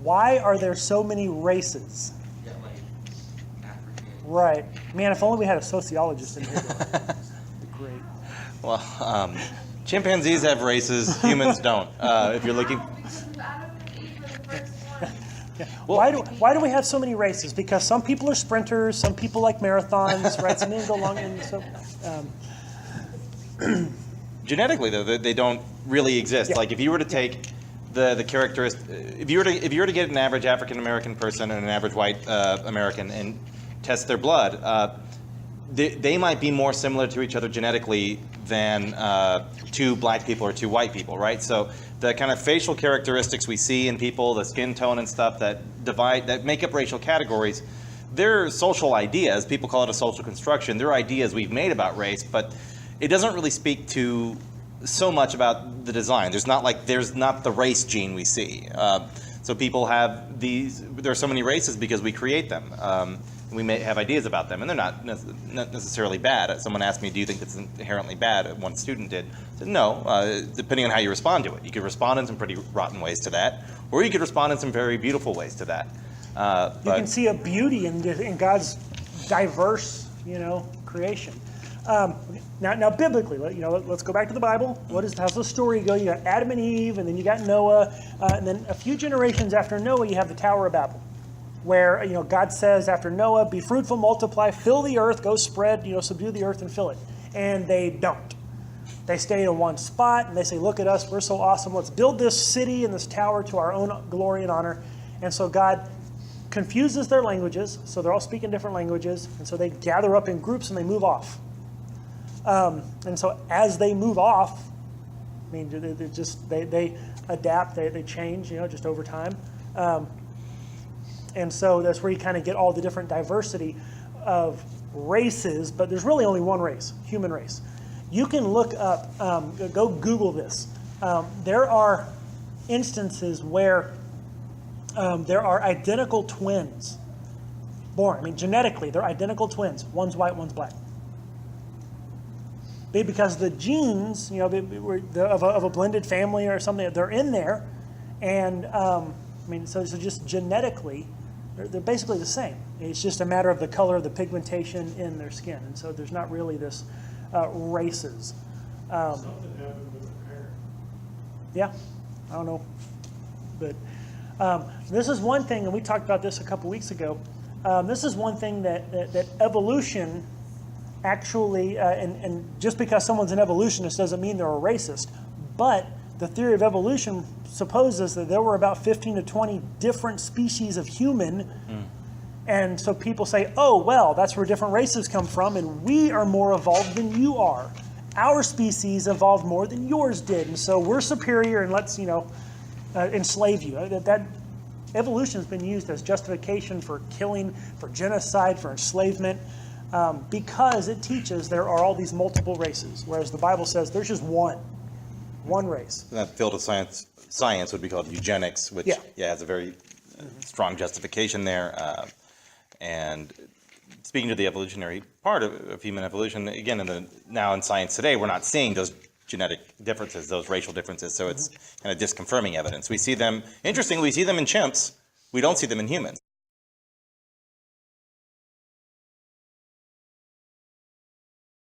why are there so many races? Yeah, like African. Right. Man, if only we had a sociologist in here. That'd be great. Well, chimpanzees have races, humans don't. If you're looking... Yeah. Why do we have so many races? Because some people are sprinters, some people like marathons, right? Some go long, and so. Genetically, though, they don't really exist. Yeah. Like if you were to take the characteristic, if you were to get an average African American person and an average white American and test their blood, they might be more similar to each other genetically than two black people or two white people, right? So the kind of facial characteristics we see in people, the skin tone and stuff that make up racial categories, they're social ideas. People call it a social construction. They're ideas we've made about race, but it doesn't really speak to so much about the design. There's not the race gene we see. So people have there are so many races because we create them. We may have ideas about them, and they're not necessarily bad. Someone asked me, do you think it's inherently bad? One student did. I said, no, depending on how you respond to it. You could respond in some pretty rotten ways to that, or you could respond in some very beautiful ways to that. You can see a beauty in God's diverse, creation. Now, biblically, let's go back to the Bible. How's the story go? You got Adam and Eve, and then you got Noah, and then a few generations after Noah, you have the Tower of Babel, where God says after Noah, "Be fruitful, multiply, fill the earth, go spread, subdue the earth and fill it." And they don't. They stay in one spot, and they say, "Look at us, we're so awesome. Let's build this city and this tower to our own glory and honor." And so God confuses their languages, so they're all speaking different languages, and so they gather up in groups and they move off. And so as they move off, they adapt, they change, just over time. And so that's where you kind of get all the different diversity of races, but there's really only one race, human race. You can look up, go Google this. There are instances where there are identical twins born. Genetically, they're identical twins. One's white, one's black. Because the genes, of a blended family or something, they're in there, and so just genetically, they're basically the same. It's just a matter of the color of the pigmentation in their skin, and so there's not really this races. Something happened with the parent. Yeah, I don't know, but this is one thing, and we talked about this a couple weeks ago. This is one thing that evolution. Actually, and just because someone's an evolutionist doesn't mean they're a racist, but the theory of evolution supposes that there were about 15 to 20 different species of human, and so people say, oh, well, that's where different races come from, and we are more evolved than you are. Our species evolved more than yours did, and so we're superior, and let's, enslave you. That evolution has been used as justification for killing, for genocide, for enslavement, because it teaches there are all these multiple races, whereas the Bible says there's just one race. That field of science would be called eugenics, which has a very strong justification there. And speaking to the evolutionary part of human evolution, again, now in science today, we're not seeing those genetic differences, those racial differences, so it's kind of disconfirming evidence. We see them, interestingly, we see them in chimps. We don't see them in humans.